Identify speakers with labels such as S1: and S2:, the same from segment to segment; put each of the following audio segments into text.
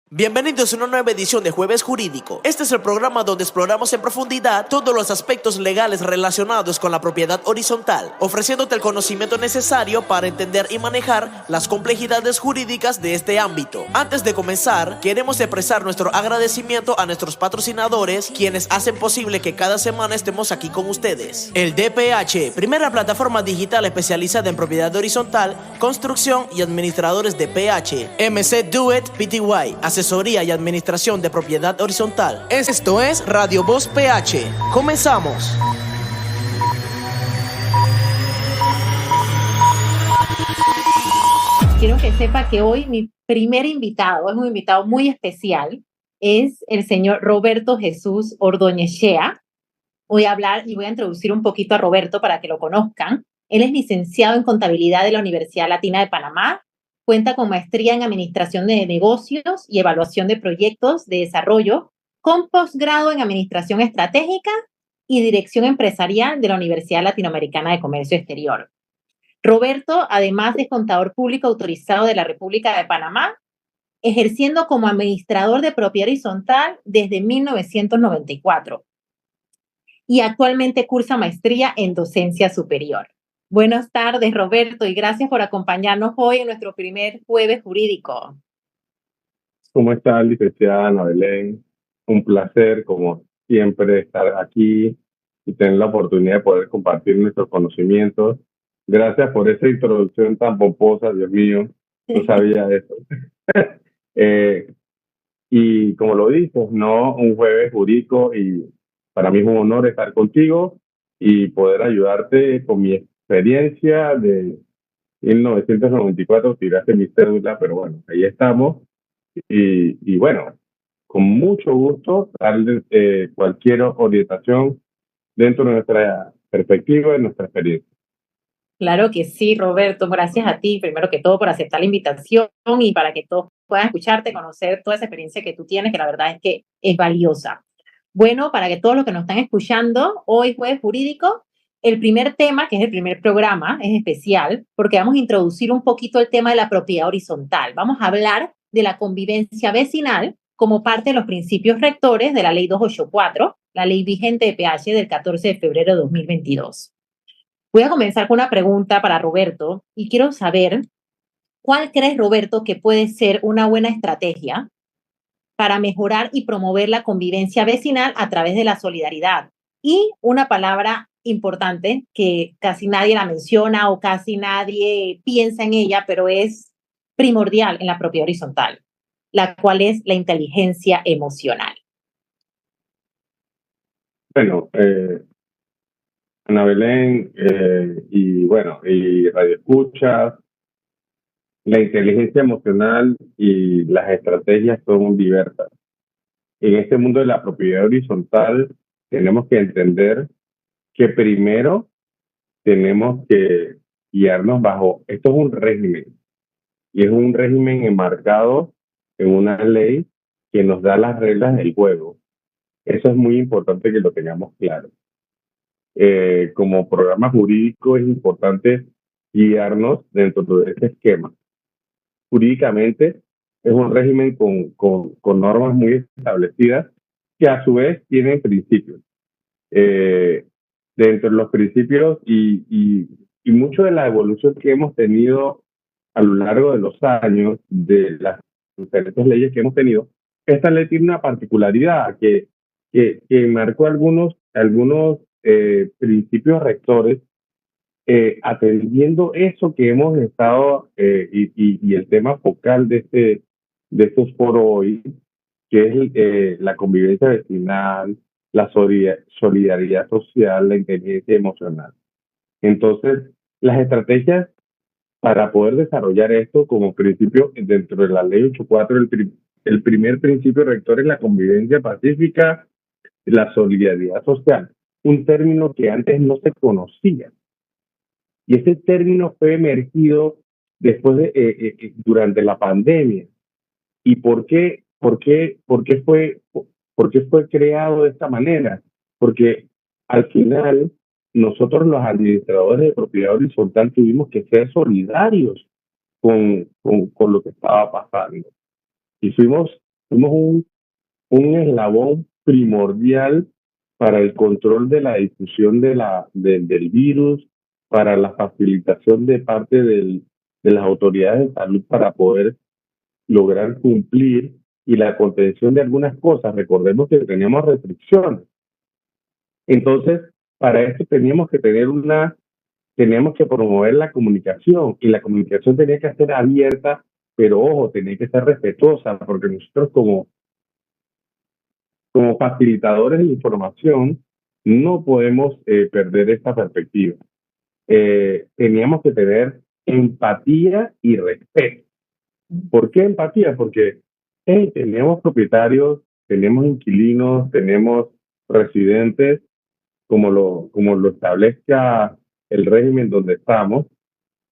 S1: Bienvenidos a una nueva edición de Jueves Jurídico. Este es el programa donde exploramos en profundidad todos los aspectos legales relacionados con la propiedad horizontal, ofreciéndote el conocimiento necesario para entender y manejar las complejidades jurídicas de este ámbito. Antes de comenzar, queremos expresar nuestro agradecimiento a nuestros patrocinadores, quienes hacen posible que cada semana estemos aquí con ustedes. El DPH, primera plataforma digital especializada en propiedad horizontal, construcción y administradores de PH. MC Do It Pty, asesoría y administración de propiedad horizontal. Esto es Radio Voz PH. Comenzamos.
S2: Quiero que sepa que hoy mi primer invitado, es un invitado muy especial, es el señor Roberto Jesús Ordóñezchea. Voy a hablar y voy a introducir un poquito a Roberto para que lo conozcan. Él es licenciado en Contabilidad de la Universidad Latina de Panamá, cuenta con maestría en Administración de Negocios y Evaluación de Proyectos de Desarrollo, con posgrado en Administración Estratégica y Dirección Empresarial de la Universidad Latinoamericana de Comercio Exterior. Roberto, además, es contador público autorizado de la República de Panamá, ejerciendo como administrador de propiedad horizontal desde 1994 y actualmente cursa maestría en docencia superior. Buenas tardes, Roberto, y gracias por acompañarnos hoy en nuestro primer Jueves Jurídico.
S3: ¿Cómo está, licenciada Ana Belén? Un placer, como siempre, estar aquí y tener la oportunidad de poder compartir nuestros conocimientos. Gracias por esa introducción tan pomposa, Dios mío, no sabía eso. Y como lo dices, ¿no? Un jueves jurídico y para mí es un honor estar contigo y poder ayudarte con mi experiencia de 1994, tiraste mi cédula, pero bueno, ahí estamos. Y bueno, con mucho gusto darles cualquier orientación dentro de nuestra perspectiva y nuestra experiencia.
S2: Claro que sí, Roberto. Gracias a ti, primero que todo, por aceptar la invitación y para que todos puedan escucharte, conocer toda esa experiencia que tú tienes, que la verdad es que es valiosa. Bueno, para que todos los que nos están escuchando, hoy Jueves Jurídico, el primer tema, que es el primer programa, es especial porque vamos a introducir un poquito el tema de la propiedad horizontal. Vamos a hablar de la convivencia vecinal como parte de los principios rectores de la Ley 284, la ley vigente de PH del 14 de febrero de 2022. Voy a comenzar con una pregunta para Roberto y quiero saber, ¿cuál crees, Roberto, que puede ser una buena estrategia para mejorar y promover la convivencia vecinal a través de la solidaridad? Y una palabra importante que casi nadie la menciona o casi nadie piensa en ella, pero es primordial en la propiedad horizontal, la cual es la inteligencia emocional.
S3: Bueno, Ana Belén, y bueno, y Radio Escuchas, la inteligencia emocional y las estrategias son diversas. En este mundo de la propiedad horizontal tenemos que entender que primero tenemos que guiarnos bajo, esto es un régimen, y es un régimen enmarcado en una ley que nos da las reglas del juego. Eso es muy importante que lo tengamos claro. Como programa jurídico es importante guiarnos dentro de ese esquema. Jurídicamente es un régimen con normas muy establecidas que a su vez tienen principios. Dentro de los principios y mucho de la evolución que hemos tenido a lo largo de los años, de las diferentes leyes que hemos tenido, esta ley tiene una particularidad que marcó algunos principios rectores, atendiendo eso que hemos estado, y el tema focal de estos foros hoy, que es la convivencia vecinal, la solidaridad social, la inteligencia emocional. Entonces, las estrategias para poder desarrollar esto como principio dentro de la ley 84, el primer principio rector es la convivencia pacífica, la solidaridad social, un término que antes no se conocía. Y ese término fue emergido después durante la pandemia. ¿Y por qué fue creado de esta manera? Porque al final nosotros los administradores de propiedad horizontal tuvimos que ser solidarios con lo que estaba pasando. Y fuimos somos un eslabón primordial para el control de la difusión del virus, para la facilitación de parte de las autoridades de salud para poder lograr cumplir y la contención de algunas cosas. Recordemos que teníamos restricciones. Entonces, para eso teníamos que promover la comunicación y la comunicación tenía que ser abierta, pero ojo, tenía que ser respetuosa, porque nosotros como facilitadores de información no podemos perder esta perspectiva. Teníamos que tener empatía y respeto. ¿Por qué empatía? Porque tenemos propietarios, tenemos inquilinos, tenemos residentes, como lo establezca el régimen donde estamos,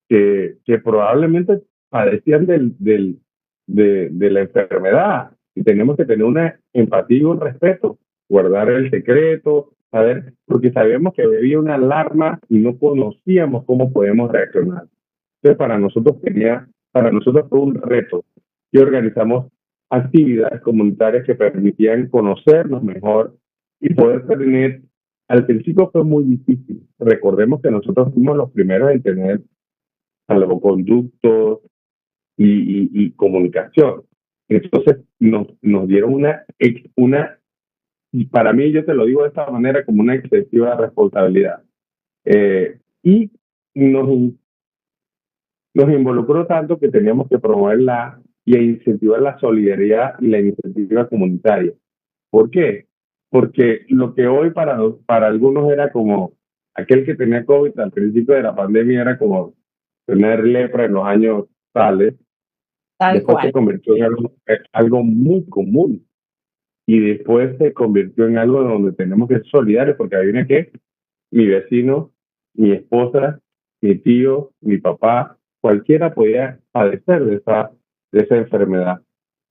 S3: que probablemente padecían de la enfermedad. Y tenemos que tener una empatía y un respeto, guardar el secreto, saber, porque sabíamos que había una alarma y no conocíamos cómo podemos reaccionar. Entonces, para nosotros fue un reto y organizamos actividades comunitarias que permitían conocernos mejor y poder tener. Al principio fue muy difícil. Recordemos que nosotros fuimos los primeros en tener salvoconductos y comunicación. Entonces nos dieron y para mí, yo te lo digo de esta manera, como una excesiva responsabilidad. Y nos, nos involucró tanto que teníamos que promoverla y incentivar la solidaridad y la iniciativa comunitaria. ¿Por qué? Porque lo que hoy para algunos era como aquel que tenía COVID al principio de la pandemia era como tener lepra en los años tales,
S2: Tal
S3: después se
S2: cual.
S3: convirtió en algo muy común y después se convirtió en algo donde tenemos que ser solidarios porque hay una que mi vecino, mi esposa, mi tío, mi papá, cualquiera podía padecer de esa enfermedad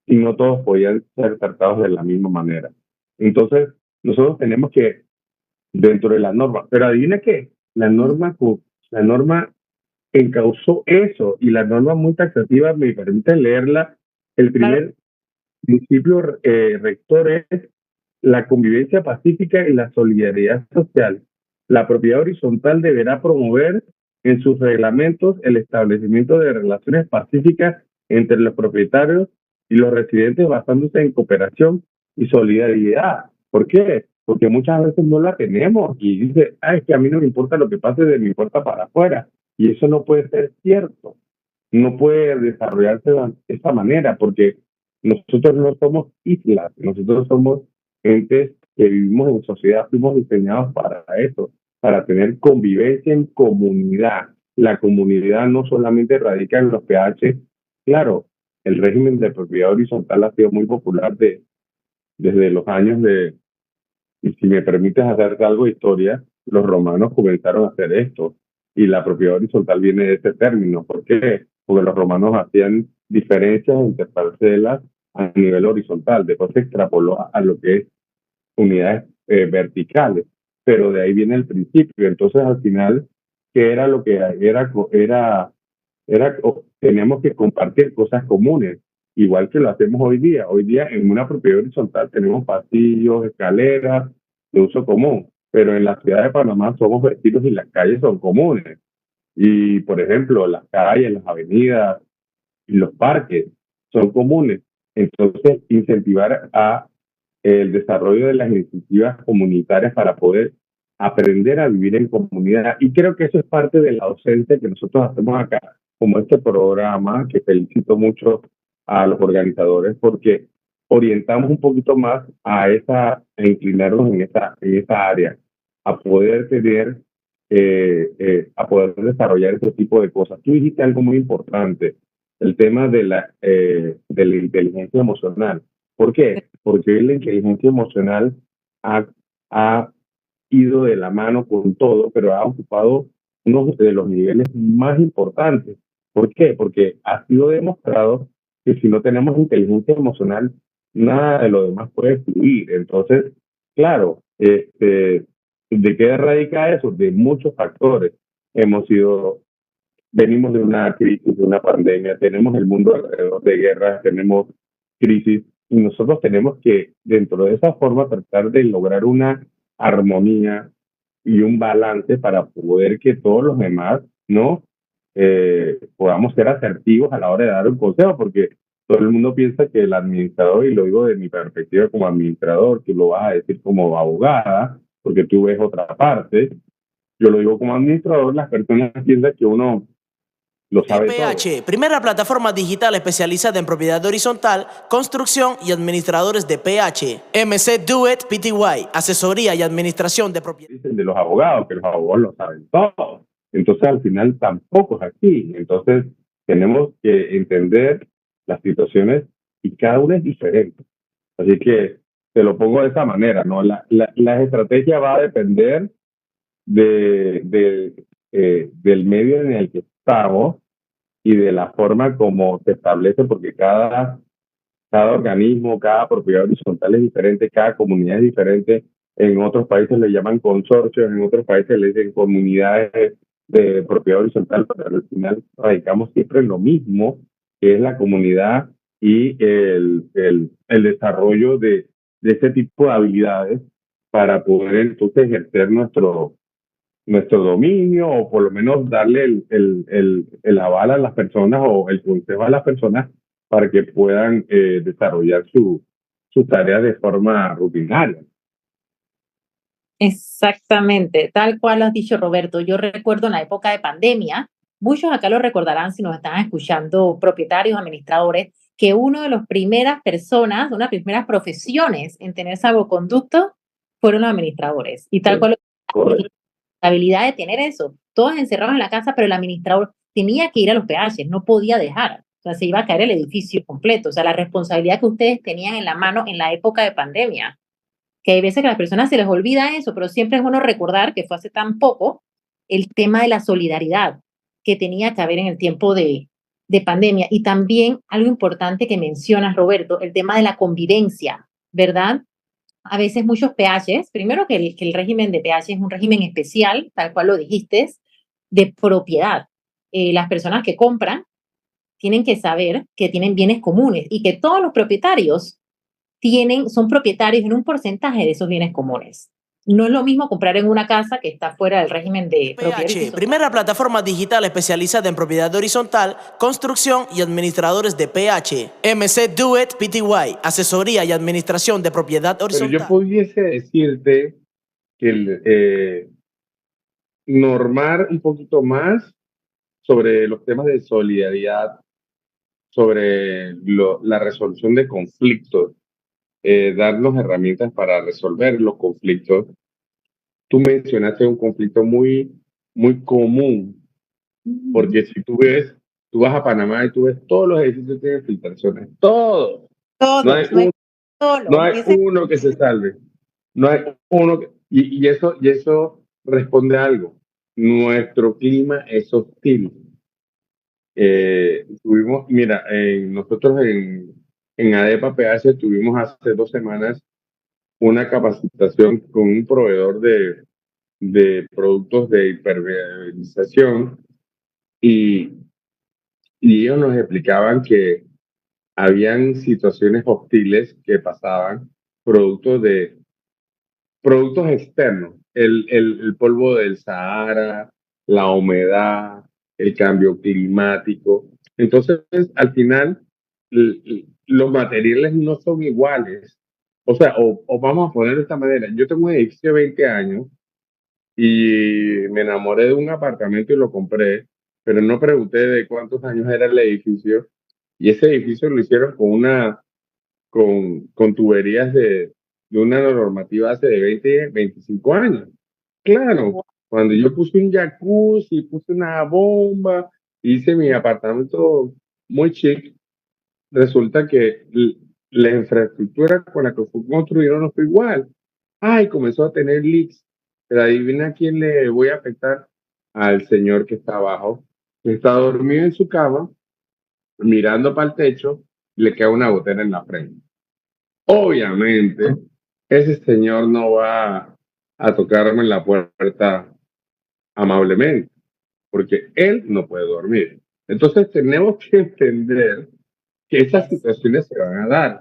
S3: y no todos podían ser tratados de la misma manera. Entonces, nosotros tenemos que, dentro de la norma, pero adivina qué, la norma encauzó eso y la norma muy taxativa me permite leerla. El
S2: Claro,
S3: primer principio rector es la convivencia pacífica y la solidaridad social. La propiedad horizontal deberá promover en sus reglamentos el establecimiento de relaciones pacíficas entre los propietarios y los residentes basándose en cooperación y solidaridad. ¿Por qué? Porque muchas veces no la tenemos y dice, ah, es que a mí no me importa lo que pase de mi puerta para afuera. Y eso no puede ser cierto. No puede desarrollarse de esta manera porque nosotros no somos islas, nosotros somos entes que vivimos en sociedad, fuimos diseñados para eso, para tener convivencia en comunidad. La comunidad no solamente radica en los PH, claro, el régimen de propiedad horizontal ha sido muy popular desde los años y si me permites hacer algo de historia, los romanos comenzaron a hacer esto y la propiedad horizontal viene de ese término. ¿Por qué? Porque los romanos hacían diferencias entre parcelas a nivel horizontal, después se extrapoló a lo que es unidades verticales, pero de ahí viene el principio. Entonces, al final, ¿qué era lo que teníamos que compartir cosas comunes, igual que lo hacemos hoy día? Hoy día en una propiedad horizontal tenemos pasillos, escaleras de uso común, pero en la ciudad de Panamá somos vecinos y las calles son comunes. Y, por ejemplo, las calles, las avenidas y los parques son comunes. Entonces, incentivar a el desarrollo de las iniciativas comunitarias para poder aprender a vivir en comunidad. Y creo que eso es parte de la docencia que nosotros hacemos acá, como este programa, que felicito mucho a los organizadores porque orientamos un poquito más a inclinarnos en esa área, a poder tener, a poder desarrollar ese tipo de cosas. Tú dijiste algo muy importante, el tema de la inteligencia emocional. ¿Por qué? Porque la inteligencia emocional ha, ha ido de la mano con todo, pero ha ocupado uno de los niveles más importantes. ¿Por qué? Porque ha sido demostrado que si no tenemos inteligencia emocional, nada de lo demás puede fluir. Entonces, claro, ¿de qué radica eso? De muchos factores. Venimos de una crisis, de una pandemia, tenemos el mundo alrededor de guerras, tenemos crisis Y nosotros tenemos que, dentro de esa forma, tratar de lograr una armonía y un balance para poder que todos los demás, ¿no? Podamos ser asertivos a la hora de dar un consejo, porque todo el mundo piensa que el administrador, y lo digo de mi perspectiva como administrador, tú lo vas a decir como abogada, porque tú ves otra parte. Yo lo digo como administrador, las personas piensan que uno lo sabe todo.
S1: PH, primera plataforma digital especializada en propiedad horizontal, construcción y administradores de PH. MC Do It Pty, asesoría y administración de propiedad.
S3: Dicen de los abogados, que los abogados lo saben todo. Entonces, al final, tampoco es así. Entonces, tenemos que entender las situaciones y cada una es diferente. Así que te lo pongo de esa manera, ¿no? La estrategia va a depender del medio en el que estamos y de la forma como se establece, porque cada organismo, cada propiedad horizontal es diferente, cada comunidad es diferente. En otros países le llaman consorcios, en otros países le dicen comunidades de propiedad horizontal, pero al final radicamos siempre en lo mismo, que es la comunidad y el desarrollo de ese tipo de habilidades para poder entonces ejercer nuestro dominio, o por lo menos darle el aval a las personas o el consejo a las personas para que puedan desarrollar sus tareas de forma rutinaria.
S2: Exactamente, tal cual lo has dicho, Roberto. Yo recuerdo en la época de pandemia, muchos acá lo recordarán si nos están escuchando, propietarios, administradores, que una de las primeras personas, una de las primeras profesiones en tener salvoconducto fueron los administradores. Y tal cual,
S3: Correcto.
S2: la habilidad de tener eso, todos encerrados en la casa, pero el administrador tenía que ir a los PH, no podía dejar. O sea, se iba a caer el edificio completo. O sea, la responsabilidad que ustedes tenían en la mano en la época de pandemia, que hay veces que a las personas se les olvida eso, pero siempre es bueno recordar que fue hace tan poco el tema de la solidaridad que tenía que haber en el tiempo de pandemia. Y también algo importante que mencionas, Roberto, el tema de la convivencia, ¿verdad? A veces muchos PHs, primero que el régimen de PH es un régimen especial, tal cual lo dijiste, de propiedad. Las personas que compran tienen que saber que tienen bienes comunes y que todos los propietarios son propietarios en un porcentaje de esos bienes comunes. No es lo mismo comprar en una casa que está fuera del régimen de propiedad
S1: PH,
S2: horizontal.
S1: primera plataforma digital especializada en propiedad horizontal, construcción y administradores de PH. MC Do It Pty, asesoría y administración de propiedad
S3: Pero
S1: horizontal.
S3: yo pudiese decirte que normar un poquito más sobre los temas de solidaridad, sobre la resolución de conflictos, darnos herramientas para resolver los conflictos. Tú mencionaste un conflicto muy, muy común, porque si tú vas a Panamá y tú ves todos los edificios tienen filtraciones, todos.
S2: Todos,
S3: No hay no hay
S2: ese,
S3: uno que se salve. No hay uno y eso responde a algo. Nuestro clima es hostil. Mira, nosotros en ADEPA PH tuvimos hace 2 semanas una capacitación con un proveedor de productos de hipermeabilización y, y ellos nos explicaban que habían situaciones hostiles que pasaban producto de productos externos, el polvo del Sahara, la humedad, el cambio climático. Entonces, al final, los materiales no son iguales. O sea, o vamos a poner de esta manera, yo tengo un edificio de 20 años y me enamoré de un apartamento y lo compré, pero no pregunté de cuántos años era el edificio, y ese edificio lo hicieron con tuberías de una normativa hace de 20, 25 años. Claro, cuando yo puse un jacuzzi, puse una bomba, hice mi apartamento muy chic, resulta que la infraestructura con la que fue construido no fue igual. Ay, comenzó a tener leaks. Pero adivina a quién le voy a afectar. Al señor que está abajo, que está dormido en su cama, mirando para el techo, le queda una gotera en la frente. Obviamente, ese señor no va a tocarme en la puerta amablemente, porque él no puede dormir. Entonces tenemos que entender que esas situaciones se van a dar.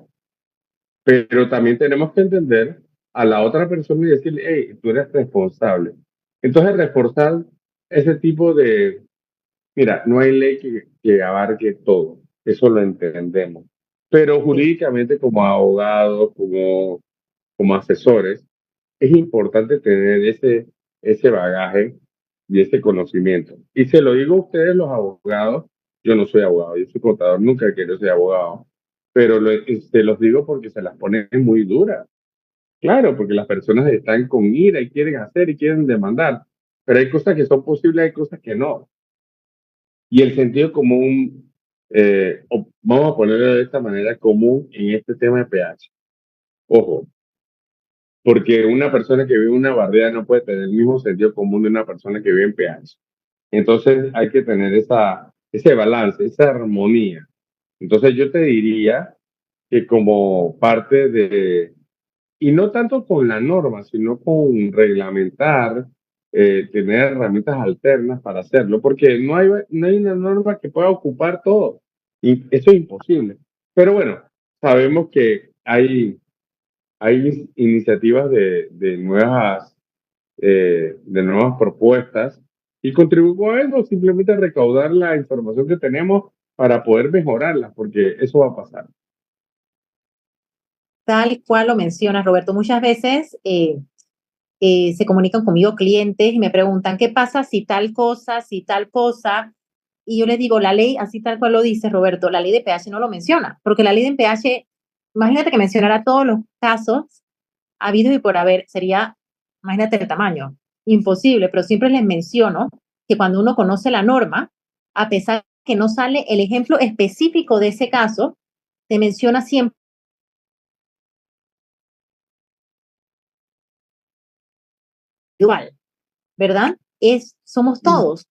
S3: pero también tenemos que entender a la otra persona y decirle, hey, tú eres responsable. Entonces, reforzar ese tipo de, mira, no hay ley que abarque todo, eso lo entendemos, pero
S2: Sí.
S3: jurídicamente como abogados, como asesores, es importante tener ese bagaje y ese conocimiento. Y se lo digo a ustedes los abogados, yo no soy abogado, yo soy contador, nunca quiero ser abogado, pero se los digo porque se las ponen muy duras. Claro, porque las personas están con ira y quieren hacer y quieren demandar, pero hay cosas que son posibles, hay cosas que no. Y el sentido común, vamos a ponerlo de esta manera, común en este tema de PH. Ojo, porque una persona que vive en una barriada no puede tener el mismo sentido común de una persona que vive en PH. Entonces hay que tener ese balance, esa armonía. Entonces yo te diría que como parte de, y no tanto con la norma, sino con reglamentar, tener herramientas alternas para hacerlo, porque no hay una norma que pueda ocupar todo, y eso es imposible. Pero bueno, sabemos que hay iniciativas de nuevas propuestas y contribuyo a eso, simplemente a recaudar la información que tenemos para poder mejorarla, porque eso va a pasar.
S2: Tal cual lo mencionas, Roberto. Muchas veces se comunican conmigo clientes y me preguntan, ¿qué pasa si tal cosa, si tal cosa? Y yo les digo, la ley, así tal cual lo dice Roberto, la ley de peaje no lo menciona, porque la ley de peaje, imagínate que mencionara todos los casos habidos y por haber, sería, imagínate el tamaño, imposible, pero siempre les menciono que cuando uno conoce la norma, a pesar que no sale el ejemplo específico de ese caso, te menciona siempre igual, ¿verdad? Somos todos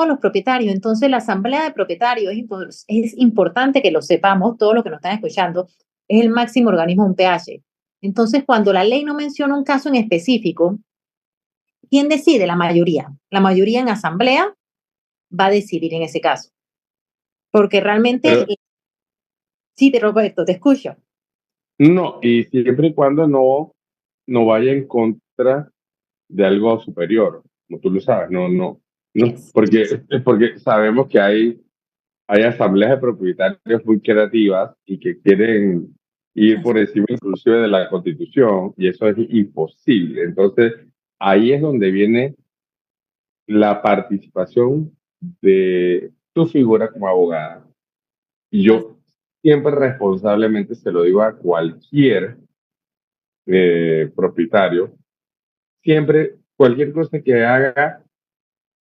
S2: los propietarios. Entonces, la asamblea de propietarios es importante que lo sepamos, todos los que nos están escuchando, es el máximo organismo de un PH. Entonces, cuando la ley no menciona un caso en específico, ¿quién decide? La mayoría. La mayoría en asamblea va a decidir en ese caso. Porque realmente,
S3: Pero
S2: sí, Roberto, te escucho.
S3: no, y siempre y cuando no vaya en contra de algo superior, como tú lo sabes, no,
S2: Yes.
S3: porque sabemos que hay asambleas de propietarios muy creativas y que quieren ir por encima inclusive de la Constitución, y eso es imposible. Entonces, ahí es donde viene la participación de tu figura como abogada. Y yo siempre responsablemente se lo digo a cualquier propietario, siempre cualquier cosa que haga,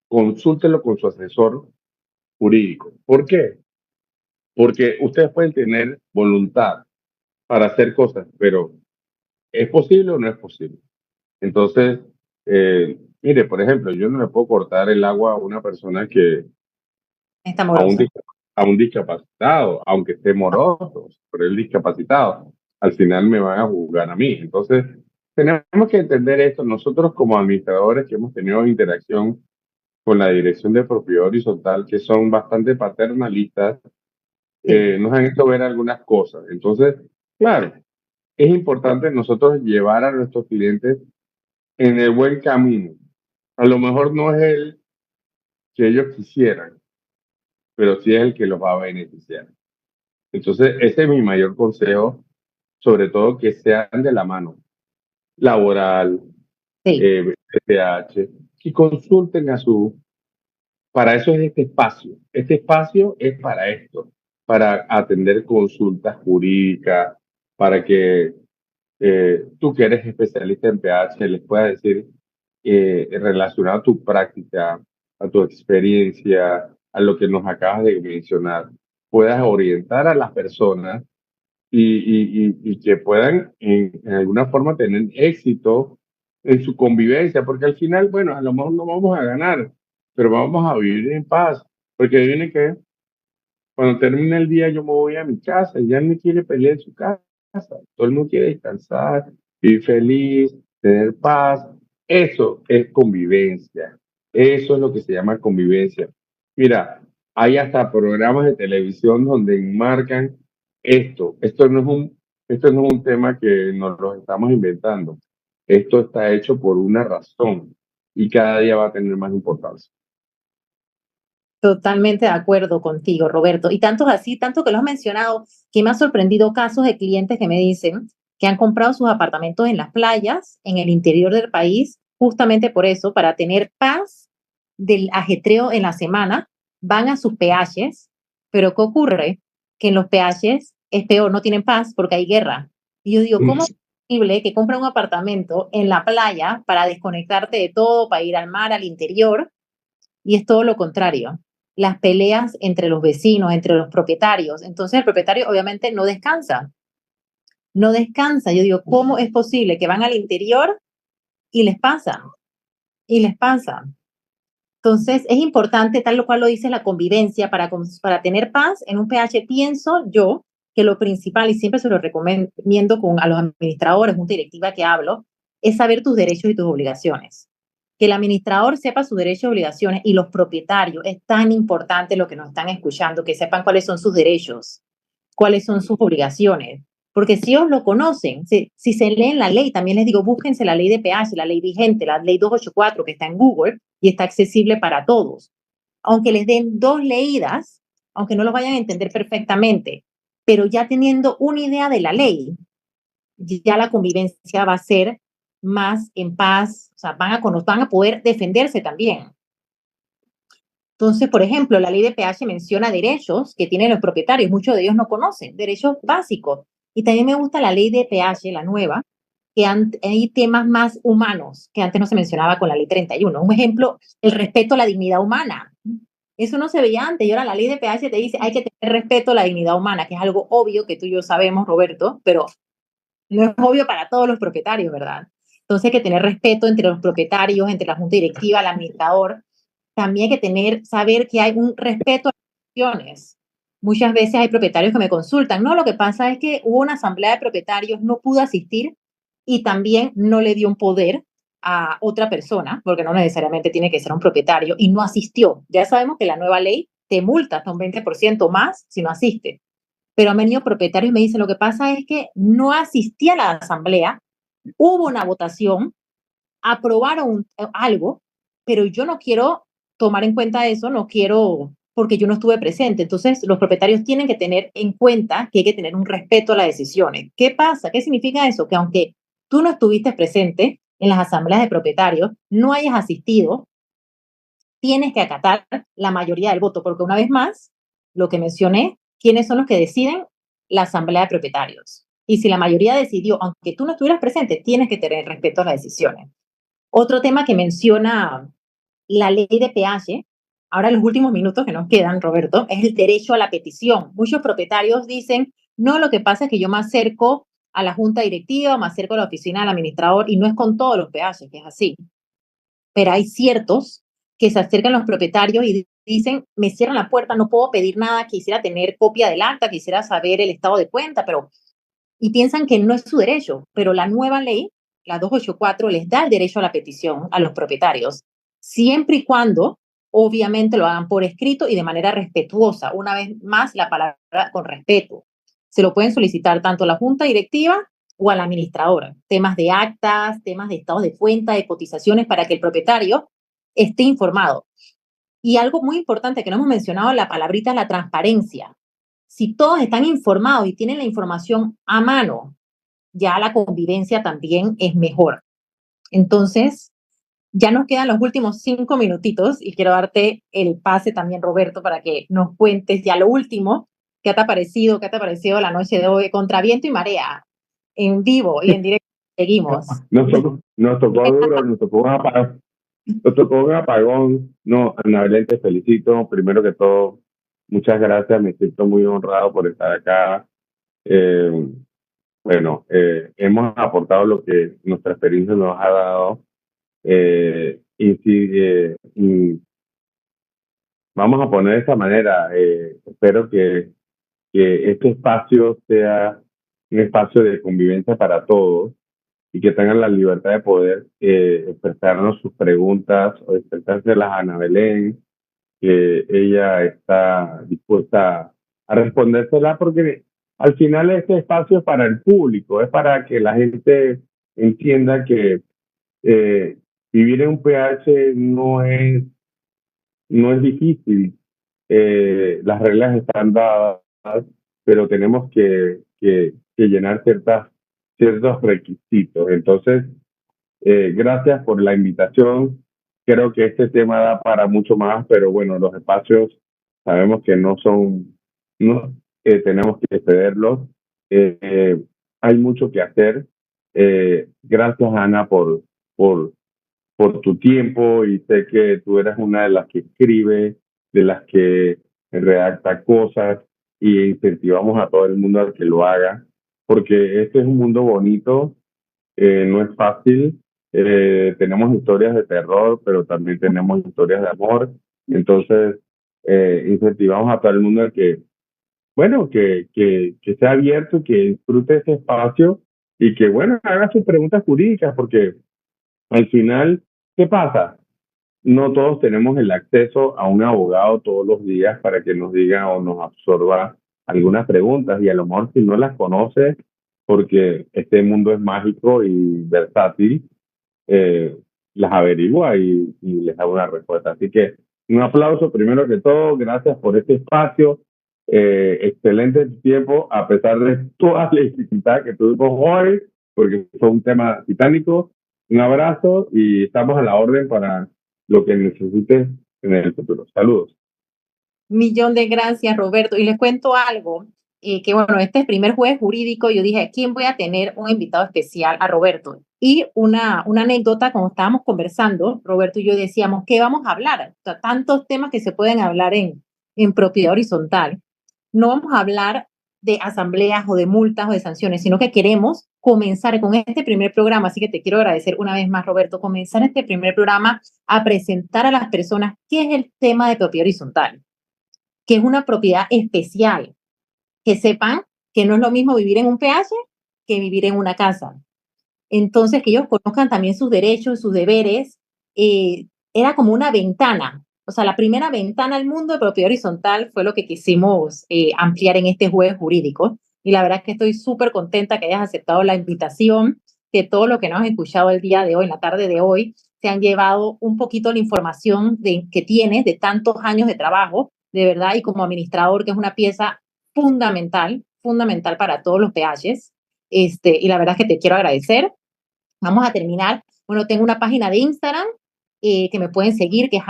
S3: consúltelo con su asesor jurídico. ¿Por qué? Porque ustedes pueden tener voluntad para hacer cosas, pero ¿es posible o no es posible? Entonces, mire, por ejemplo, yo no le puedo cortar el agua a una persona
S2: Está
S3: a un,
S2: amorosa.
S3: dis- a un discapacitado, aunque esté moroso, pero el discapacitado, al final me van a juzgar a mí. Entonces, tenemos que entender esto. Nosotros como administradores que hemos tenido interacción con la dirección de propiedad horizontal, que son bastante paternalistas,
S2: Sí,
S3: nos han hecho ver algunas cosas. Entonces, claro, es importante nosotros llevar a nuestros clientes en el buen camino. A lo mejor no es el que ellos quisieran, pero sí es el que los va a beneficiar. Entonces, ese es mi mayor consejo, sobre todo que sean de la mano, laboral,
S2: sí.
S3: PH, y consulten para eso es este espacio. Este espacio es para esto, para atender consultas jurídicas, para que tú que eres especialista en PH les puedas decir relacionado a tu práctica, a tu experiencia, a lo que nos acabas de mencionar, puedas orientar a las personas y que puedan en alguna forma tener éxito en su convivencia, porque al final, bueno, a lo mejor no vamos a ganar, pero vamos a vivir en paz, porque viene que cuando termina el día yo me voy a mi casa y ya no quiere pelear en su casa, todo el mundo quiere descansar, vivir feliz, tener paz. Eso es convivencia, eso es lo que se llama convivencia. Mira, hay hasta programas de televisión donde enmarcan esto no es Esto no es un tema que nos lo estamos inventando. Esto está hecho por una razón y cada día va a tener más importancia.
S2: Totalmente de acuerdo contigo, Roberto. Y tanto así, tanto que lo has mencionado, que me ha sorprendido casos de clientes que me dicen que han comprado sus apartamentos en las playas, en el interior del país, justamente por eso, para tener paz del ajetreo en la semana, van a sus PHs, pero ¿qué ocurre? Que en los PHs es peor, no tienen paz porque hay guerra. Y yo digo, ¿cómo es posible que compre un apartamento en la playa para desconectarte de todo, para ir al mar, al interior? Y es todo lo contrario. Las peleas entre los vecinos, entre los propietarios. Entonces el propietario obviamente no descansa, no descansa. Yo digo, ¿cómo es posible que van al interior y les pasa? Y les pasa. Entonces es importante, tal lo cual lo dice la convivencia, para tener paz en un PH, pienso yo que lo principal, y siempre se lo recomiendo a los administradores, junta directiva que hablo, es saber tus derechos y tus obligaciones. Que el administrador sepa sus derechos y obligaciones y los propietarios, es tan importante lo que nos están escuchando, que sepan cuáles son sus derechos, cuáles son sus obligaciones. Porque si ellos lo conocen, si se leen la ley, también les digo, búsquense la ley de PH, la ley vigente, la ley 284 que está en Google y está accesible para todos. Aunque les den dos leídas, aunque no lo vayan a entender perfectamente, pero ya teniendo una idea de la ley, ya la convivencia va a ser más en paz, o sea, van a poder defenderse también. Entonces, por ejemplo, la ley de PH menciona derechos que tienen los propietarios, muchos de ellos no conocen, derechos básicos. Y también me gusta la ley de PH, la nueva, que hay temas más humanos que antes no se mencionaba con la ley 31. Un ejemplo, el respeto a la dignidad humana. Eso no se veía antes y ahora la ley de PH te dice hay que tener respeto a la dignidad humana, que es algo obvio que tú y yo sabemos, Roberto, pero no es obvio para todos los propietarios, ¿verdad? Entonces hay que tener respeto entre los propietarios, entre la junta directiva, el administrador. También hay que saber que hay un respeto a las decisiones. Muchas veces hay propietarios que me consultan, no, lo que pasa es que hubo una asamblea de propietarios, no pudo asistir y también no le dio un poder a otra persona, porque no necesariamente tiene que ser un propietario, y no asistió. Ya sabemos que la nueva ley te multa hasta un 20% más si no asiste. Pero han venido propietarios y me dicen, lo que pasa es que no asistí a la asamblea, hubo una votación, aprobaron algo, pero yo no quiero tomar en cuenta eso, no quiero, porque yo no estuve presente. Entonces, los propietarios tienen que tener en cuenta que hay que tener un respeto a las decisiones. ¿Qué pasa? ¿Qué significa eso? Que aunque tú no estuviste presente en las asambleas de propietarios, no hayas asistido, tienes que acatar la mayoría del voto, porque una vez más, lo que mencioné, ¿quiénes son los que deciden? La asamblea de propietarios. Y si la mayoría decidió, aunque tú no estuvieras presente, tienes que tener respeto a las decisiones. Otro tema que menciona la ley de PH, ahora los últimos minutos que nos quedan, Roberto, es el derecho a la petición. Muchos propietarios dicen, no, lo que pasa es que yo me acerco a la junta directiva, me acerco a la oficina del administrador y no es con todos los PH, que es así. Pero hay ciertos que se acercan a los propietarios y dicen, me cierran la puerta, no puedo pedir nada, quisiera tener copia del acta, quisiera saber el estado de cuenta, pero y piensan que no es su derecho, pero la nueva ley, la 284, les da el derecho a la petición a los propietarios, siempre y cuando, obviamente, lo hagan por escrito y de manera respetuosa. Una vez más, la palabra con respeto. Se lo pueden solicitar tanto a la junta directiva o al administrador. Temas de actas, temas de estados de cuenta, de cotizaciones, para que el propietario esté informado. Y algo muy importante que no hemos mencionado, la palabrita es la transparencia. Si todos están informados y tienen la información a mano, ya la convivencia también es mejor. Entonces, ya nos quedan los últimos 5 minutitos y quiero darte el pase también, Roberto, para que nos cuentes ya lo último. ¿Qué te ha parecido? ¿Qué te ha parecido la noche de hoy? Contra viento y marea, en vivo y en directo. Seguimos.
S3: Nos tocó duro, nos tocó un apagón. No, Ana Belén, te felicito. Primero que todo, muchas gracias. Me siento muy honrado por estar acá. Eh, bueno, hemos aportado lo que nuestra experiencia nos ha dado. Y vamos a poner de esta manera. Espero que este espacio sea un espacio de convivencia para todos y que tengan la libertad de poder expresarnos sus preguntas o expresárselas a Ana Belén, que ella está dispuesta a respondérselas porque al final este espacio es para el público, es para que la gente entienda que vivir en un PH no es difícil. Las reglas están dadas, pero tenemos que llenar ciertos requisitos. Entonces, gracias por la invitación. Creo que este tema da para mucho más, pero bueno, los espacios sabemos que tenemos que cederlos. Hay mucho que hacer. Gracias, Ana, por tu tiempo, y sé que tú eres una de las que escribe, de las que redacta cosas, y incentivamos a todo el mundo a que lo haga, porque este es un mundo bonito, no es fácil. Tenemos historias de terror, pero también tenemos historias de amor. Entonces, incentivamos a todo el mundo a que, bueno, que sea abierto, que disfrute ese espacio y que, bueno, haga sus preguntas jurídicas, porque al final, ¿qué pasa? No todos tenemos el acceso a un abogado todos los días para que nos diga o nos absorba algunas preguntas, y a lo mejor si no las conoce, porque este mundo es mágico y versátil, las averigua y les da una respuesta. Así que un aplauso primero que todo, gracias por este espacio, excelente tiempo, a pesar de toda la dificultad que tuvimos hoy, porque fue un tema titánico. Un abrazo y estamos a la orden para lo que necesites en el futuro. Saludos.
S2: Millón de gracias, Roberto. Y les cuento algo, que bueno, este es el primer jueves jurídico. Yo dije, ¿a quién voy a tener un invitado especial? A Roberto. Y una anécdota, cuando estábamos conversando, Roberto y yo decíamos, ¿qué vamos a hablar? O sea, tantos temas que se pueden hablar en propiedad horizontal. No vamos a hablar de asambleas o de multas o de sanciones, sino que queremos comenzar con este primer programa, así que te quiero agradecer una vez más, Roberto, comenzar este primer programa a presentar a las personas qué es el tema de propiedad horizontal, que es una propiedad especial, que sepan que no es lo mismo vivir en un PH que vivir en una casa. Entonces, que ellos conozcan también sus derechos, sus deberes. Era como una ventana. O sea, la primera ventana al mundo de propiedad horizontal fue lo que quisimos ampliar en este jueves jurídico. Y la verdad es que estoy súper contenta que hayas aceptado la invitación, que todo lo que nos has escuchado el día de hoy, en la tarde de hoy, se han llevado un poquito la información que tienes de tantos años de trabajo, de verdad, y como administrador, que es una pieza fundamental para todos los PHs. Y la verdad es que te quiero agradecer. Vamos a terminar. Bueno, tengo una página de Instagram que me pueden seguir, que es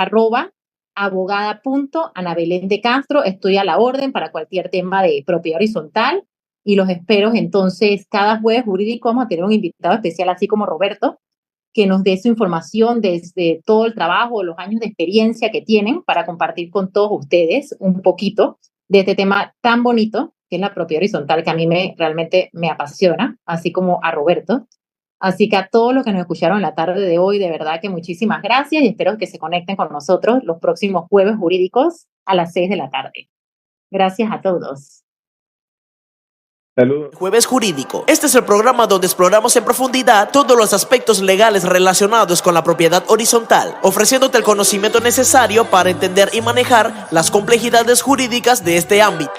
S2: @abogada.anabelendecastro. Estoy a la orden para cualquier tema de propiedad horizontal y los espero. Entonces, cada jueves jurídico vamos a tener un invitado especial, así como Roberto, que nos dé su información desde todo el trabajo, los años de experiencia que tienen, para compartir con todos ustedes un poquito de este tema tan bonito que es la propiedad horizontal, que a mí realmente me apasiona, así como a Roberto. Así que a todos los que nos escucharon la tarde de hoy, de verdad que muchísimas gracias, y espero que se conecten con nosotros los próximos jueves jurídicos a las 6 de la tarde. Gracias a todos.
S3: Saludos.
S1: Jueves Jurídico. Este es el programa donde exploramos en profundidad todos los aspectos legales relacionados con la propiedad horizontal, ofreciéndote el conocimiento necesario para entender y manejar las complejidades jurídicas de este ámbito.